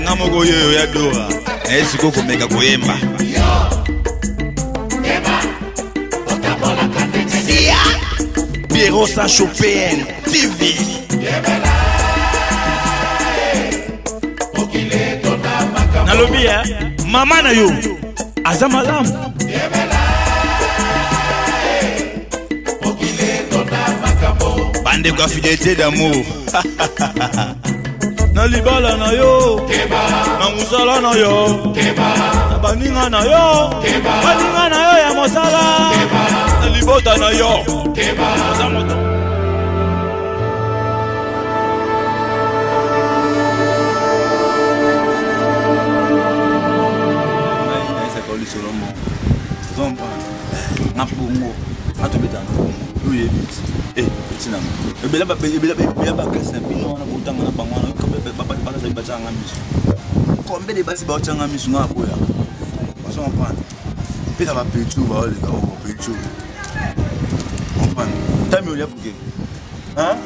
Ngamoko yo ya doa. Esiko komeka koyemba. Sia. Pierrot sa Chopin TV. Nalobi mama na yo azamalam. Bande kwa fidélité d'amour. Na libala na yo na musala na yo na baninga na yo baninga na yo ya mosala na libota na yo bela ba kasa bino na butanga na bangwana ko be ba sa ibachanga miso ko mbele basi ba uchanga miso ngapo ya baso mpana pita ba pechu ba ole ka o pechu mpana tami ole puke ha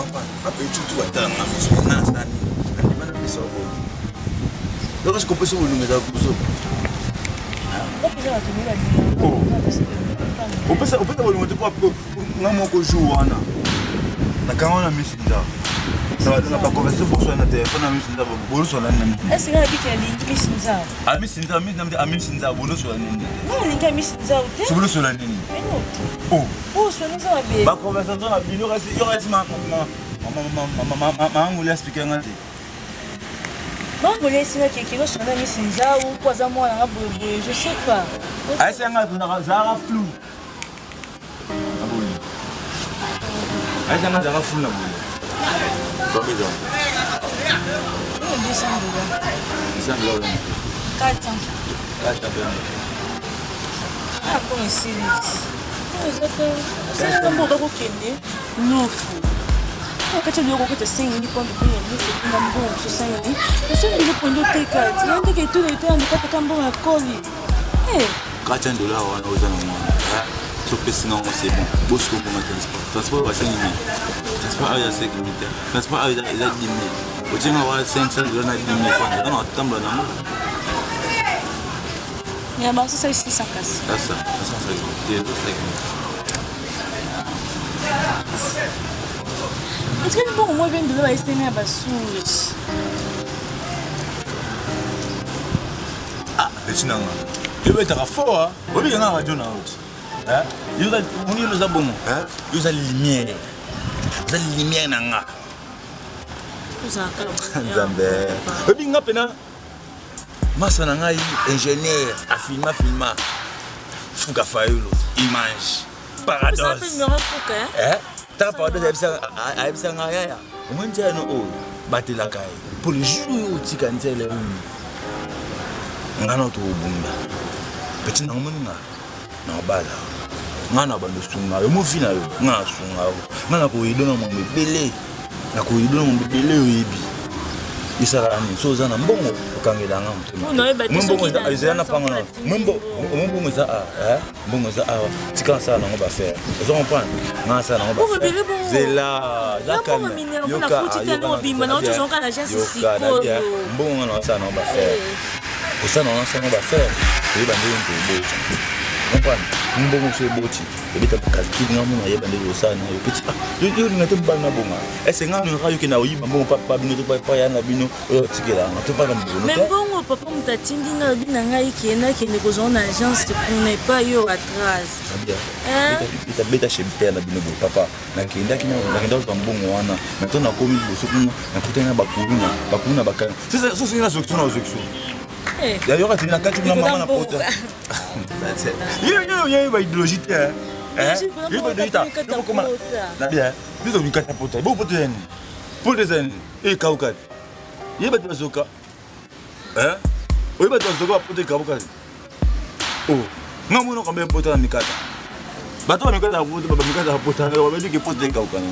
mpana ba pechu tu atanga miso na stani ndi bana miso ko donc est-ce qu'on peut se volumer da kuso on peut volumer pour ngamoko jouana na kangana misinda ça va pas converser pour sur na téléphone na misinda bolo sur na nini est-ce que la biki ali misinda misinda misinda bolo sur na nini non linga misinda ou bolo sur na nini oh sur nous ça bien ba conversation na bino kasi yo kasi ma nguli expliquer ngati non vous laissez que qui sur na misinda ou quoi ça moi na bobo je sais pas ai c'est ngati na zara flou ai sana zara flou na bobo combien de $200 4 ans ah bon ici c'est un bon beaucoup qui est non quand tu lui as dit 5 minutes pour payer c'est un bon 5 minutes parce que il prend de tes cartes il dit que tout est en de pas bon à coller $4 on a aux anomalies sauf que sinon c'est bon bosco pour ma transport va 5 minutes transport à 5 minutes transport à 10 minutes au tient avoir 500 $10 dans la table là il y a bah ça ici ça casse ça est-ce que bon moi vient de la estimer à basous ah c'est une il va être fort hein oui il y en a radio na route hein il va on y nous a bon hein il a lumière nanga ça nzambe ebi nga pena masa na ngai ingénieur a filma fuka fayulu image paradoxe ça peut fuka hein ta paradoxe aibisa nga ya umonja no o batela kai pour le jour où tika ntele ngana to bunda petit na mona na bala ngana bando sunga yo mo fina yo nga sunga yo ngana ko idona mo bele na ko idona mo bele oyebi isala ni so zana mbongo okangela nga mutema mbongo za izana pangana mbongo za mbongo za tika sala ngo ba faire vous comprenez nga sala ngo ba faire zela zakana yoka bimba na ojo zonka na jasi siko mbongo na sala ngo ba faire ça non ça on va faire et ben on comprendre mbongo so boti et beta kalki ngamu na yeba ndelo sana yo petit yo ngate mbana bonga est-ce nganu rayo ke na oyiba mbongo papa bino to papa ya na bino tikela na to papa mbongo mais mbongo papa mutatindi na bina ngai kena kende ko zona agence on n'est pas yo atrás ita beta chez père na bino papa na kenda kina na kenda ko mbongo wana na to na komi boso kuna na kutena bakuna bakana c'est ça na zo tuna zo d'ailleurs tu n'as qu'à tu maman na pota yo ba idéologie yo ba dita yo comment na bien biso bikata pota bo pota yani pota zen e kaukat yo ba tsoka oyo ba tsoka pota kaukat oh ngamuno kambe pota nikata bato ba mikata pota ba mikata pota ba dit que pota kaukat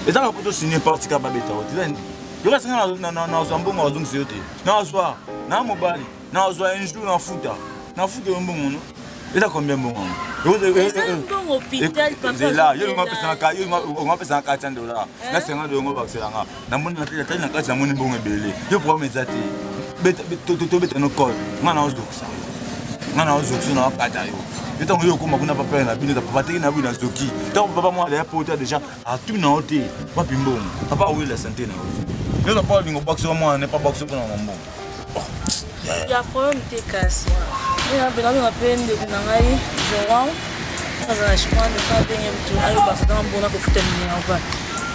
et ça la pota signé parti ka ba beta otizani yo ka singa na zambongo azungisi yote na soir na mobali na ozwa un jour na futa mbongo no eza combien mbongo bon hôpital, papa. C'est là, il m'a fait ça en 400 $. Là, c'est un de mon vaccin. Dans mon atelier, il y a un cas de mon bon belé. Je prends mes athées. Tout bête nos corps. Maintenant, on se ça. Maintenant, on se na kata yo. Et tant que yo kuma kuna papa na bino papa te na bino na soki. Tant papa moi les porter déjà à tout na hôtel. Pas bimbo. Papa où est la santé na. Yo na pas bingo boxer moi n'est pas boxer pour mon bon. Il y a problème de casse. Il y a besoin de peine de kunangai. João. Ça je prends le temps de tout. Ayo ba ça bon na ko futa ni en va.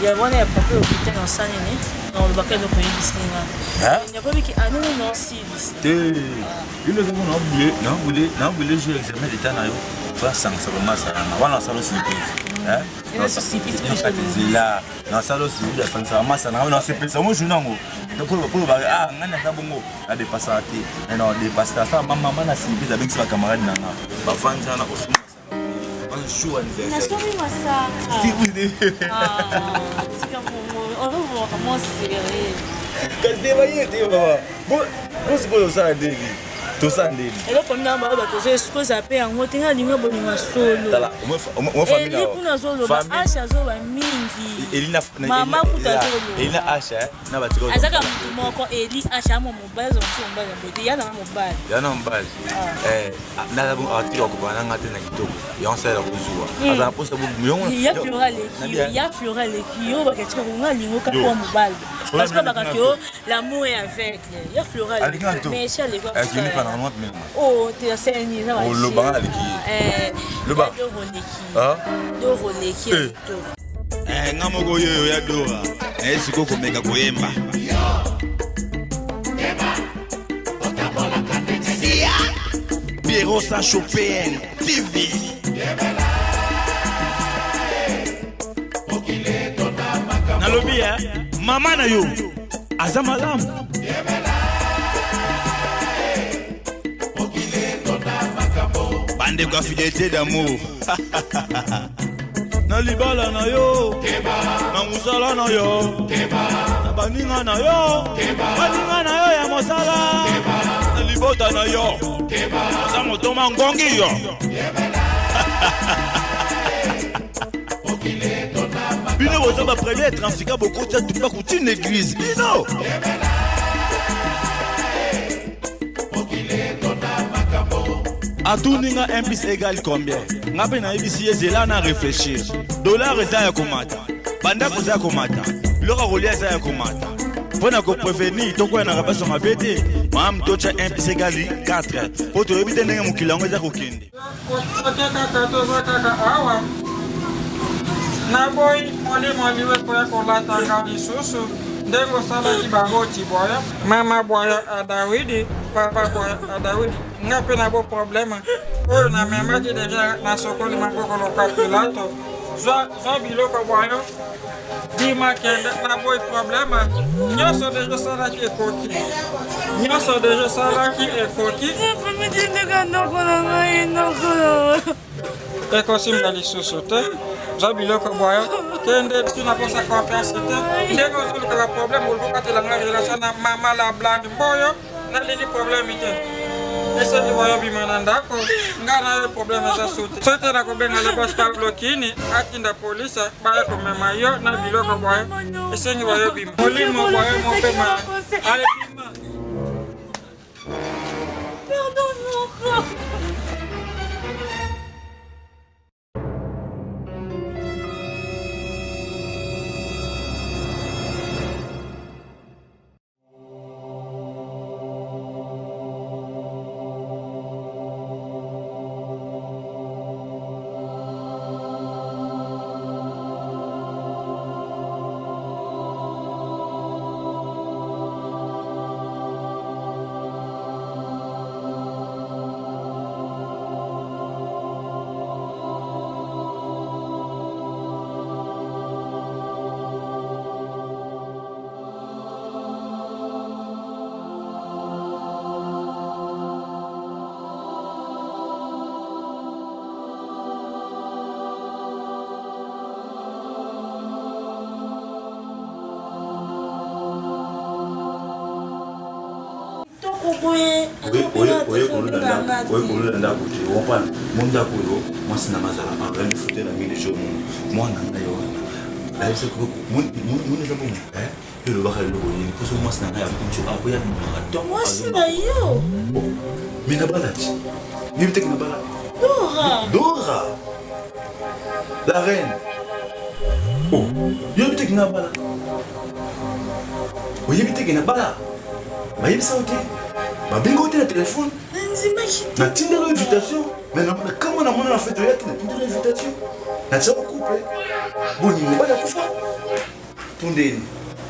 Il y a vraiment papa au futa en sani ni. Non le bakel de ko yibisina. Il y a pas qui anu non civis. Il est venu oublier, non oublier jouer examen d'état na yo. Fa sang ça va massa na wana salo surprise. Il est surprise que je là. Na salo surprise ça va massa na wana surprise. Moi je nango. Pour ba ah ngana ka bongo. A dépasser té. Non dépasser ça maman na surprise avec sa camarade na na. Ba fanja na osuma. Jour anniversaire. Si vous dites. C'est comme on va voir comment c'est. Quand tu voyais, tu vois. Bon, c'est pour ça, David. Tout ça, David. Et là, comme on va poser ce que ça paie en haut, tu as l'image de solo. Tala, on famille là. Et pour nous solo, Acha solo mingi. Elina, maman kuta solo. Elina Acha, na batiko. Azaka mtu moko Eli Acha mo mobile zo mtu mobile mbete yana mobile. Yana mobile. Na bon atiro ko bana ngate na kitoko. Yansa la kuzua. Aza posa bu muyongo. Ya flora le kio ba ketiko nga lingo ka ko mobile. Parce que baka kio l'amour est avec. Ya flora le. Mais chez les gars. Oh, tu as saigné là. Oh, le bas avec qui? Le bas. Do Roneki. Ngamoko yo ya doa. Siko komeka koyemba. Pierrot sa chopin TV. Nalobi mama na yo azamalam. Bande kwa fidélité d'amour. Na libala na yo, na musala na yo, na baninga na yo, baninga na yo ya mosala, na libota na yo, sa motoma ngongi yo. Bino boza ba premier trafiquant beaucoup de tout pas couture une église. Bino. Atuninga 1 plus égale combien? Ngape na ibisi ezela na réfléchir. Dollar eza ya komata. Banda koza ya komata. Biloko kolia eza ya komata. Pona ko prévenir toko na rabaso mabete. Mam tocha 1 plus égale 4. Poto ebite ndenge mukilango eza kokende. Na boy moli we ko la tanga lisusu. Ndengo sala kibangoti boya. Mama boya Dawidi, papa boya Dawidi. Ngape na bo problema. Oyo na memaji deja na sokoni maboko loka pilato. Zwa biloko boya. Dima kende na boy problema. Nyoso deja sala ki ekoti. Nyoso deja sala ki ekoti. Eko simba lisusu te. Zwa biloko boya. Kende tuna posa confiance te. Ndeko zulu ka problème ul ko katela ngari relation na mama la blande boyo na lini problème te. Ese ni boyo bi manandako ngana yo problème za sote. Sote na ko benga le boss Pablo Kini atinda police ba ko mema yo na biloko boyo. Ese ni boyo bi molimo boyo mo pe ma. Ale bima. Pardon mon boye. Dora, la reine. Oh, il y a un petit qui n'a pas là. Oui, il y a un petit qui n'a pas là. Mais il y a un petit qui n'a pas téléphone. Na tinda l'invitation. Mais comment on a fait de l'invitation? Na tsa couple. Bon, il m'a pas kufa. Tundeni.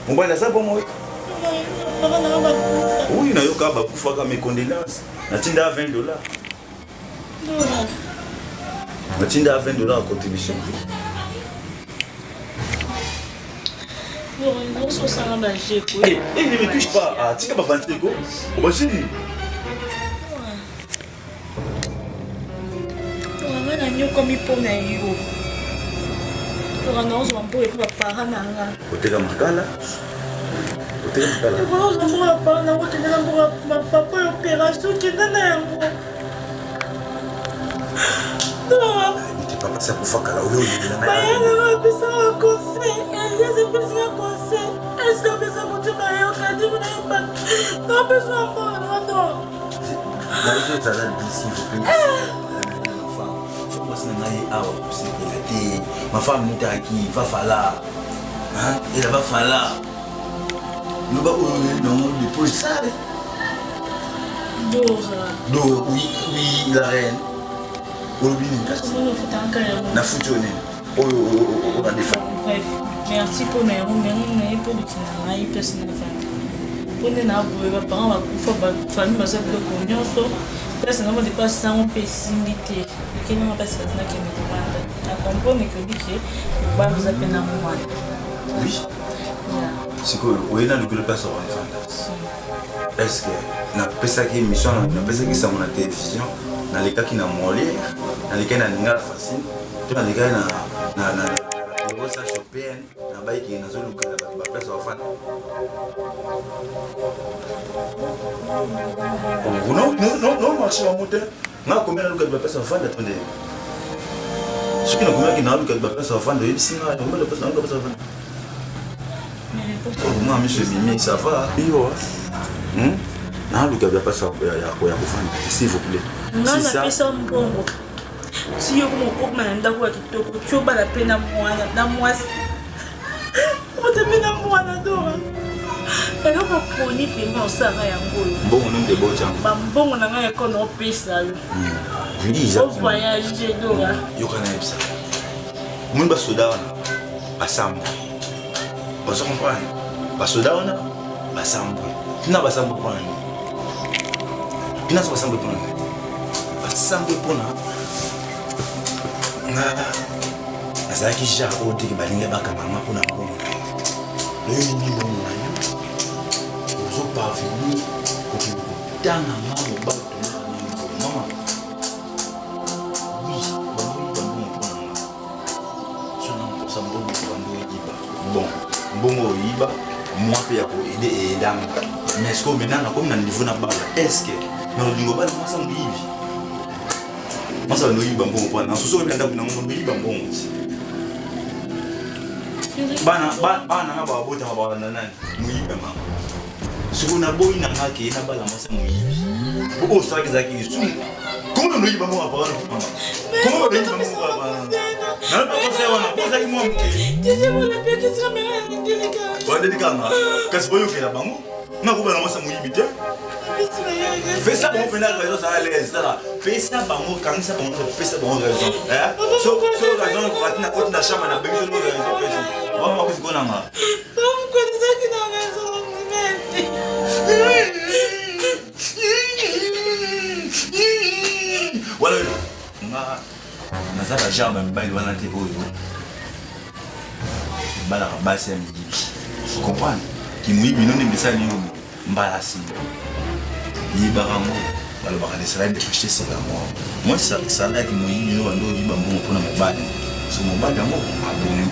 On va la ça pour moi. Oui, na yoka ba kufa ka mes condoléances. Na tinda $20. Na tinda $20 contribution. Ne me touche pas. Ah, tu vas pas vendre go. On va chérie. Comme il peut naître. Pour un an, on peut être parent. Côté la macala. Côté la macala. Papa opération qui est dans l'air. Non. Papa ça pour faire cala. Oui, il a besoin d'un conseil. Il a besoin d'un conseil. Est-ce que besoin de tu vas non besoin de non. La chose ça là s'il vous plaît. Ma femme nous t'a qui va falloir. Hein? Il va falloir. Nous va nous dépose ça. Dora, oui, la reine. Na foutonnée. Oh, la défense. Bref, merci pour nous. Pour le pour nous, les parents vont famille va se bloquer. Parce que nous avons pas ça, on peut s'imiter. Et nous avons pas ça, nous avons compris que vous avez un moment. Oui. C'est quoi? Oui, on a le place à est-ce que na pesa qui émission, na pesa qui ça mon télévision, dans les cas qui n'a molé, dans les cas qui n'a pas facile, dans les cas na recherche européenne, na bail qui na zone la place à faire. Non, marché en moteur. Na combien de la place à faire attendez. Ce qui n'a combien qui n'a pas de place à faire de ici na combien de place à faire. Moi monsieur Bimi ça va. Non, le gars pas ça s'il vous plaît. Non, on a fait ça mbongo. Si yo mo ko manda kwa kitoko, tu ba la pena mwana na mwasi. On te pena mwana dora. Elo ko poni pema osanga yango. Mbongo nombe bocha. Ba mbongo na nga ko no pesa yo. Viliza. On voyage dora. Yo kana epsa. Mun ba soda wana. Basamba. Vous comprenez? Basoda wana basamba. Tina basamba kwa nani? Tina so basamba kwa nani? Basamba kwa nani? Azaki ja oti balinga baka mama kuna mbongo. Leo ni mbongo na yo. Uzo parvenir kokutana mama bato mama. Oui, mbongo kwa nani? Sona mbongo kwa nani yiba. Bon, mbongo yiba. Moi pe ya ko aider et dame mais est-ce que maintenant comme na niveau na bala est-ce que na lingo bala moi ça mbibi moi ça no yiba mbongo kwa na soso bi ndaku na mbongo yiba mbongo bana na ba bota ba na nani muyiba mama siko na boy na ngaki na bala moi ça muyibi o ça ki zaki su comment no yiba mbongo pa na mama comment no yiba mbongo pa na pas conseil wana poza ki moi mke je voulais pas que ça me Wadedikanga kasi boyokela bango nakubana mwasa muyibite fais ça bon pena raison ça allait ça fais ça bango kangisa bango fais ça bon raison so raison ko atina ko na chama na bezo no raison pesa mama ko sikona ma comme ko ça qui na raison wala nga nazaka jamba mbali wana te oyo bala basi ya midi. Vous comprenez? Qui mouille non ne ça ni mbala si. Yibarango bala bakale sala de toucher c'est moi. Moi ça là qui mouille no ando yiba mbongo pona mobali. So mobali yango aboni.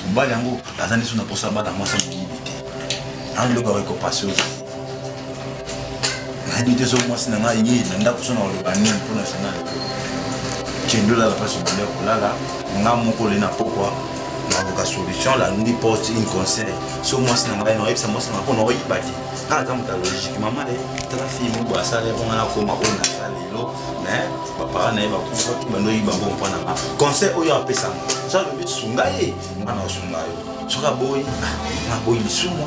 Mobali yango azani suna posa bala moi ça muyibite. Ando ko récupération. habité so mwasi na ngai ye na ndako so na oloba nini mpona sanga kendo la place de kolala nga moko le na pokwa na boka solution la ndi porte une conseil so mwasi na ngai na yebisa mwasi na mpona oyibati ata muta logique mama le tala fille mo ba sale bon na koma ona sale lo mais papa na ba kufa tu bando yiba bon mpona ma conseil oyo apesa ça le but sunga ye mwana sunga yo soka boy na boy lisumo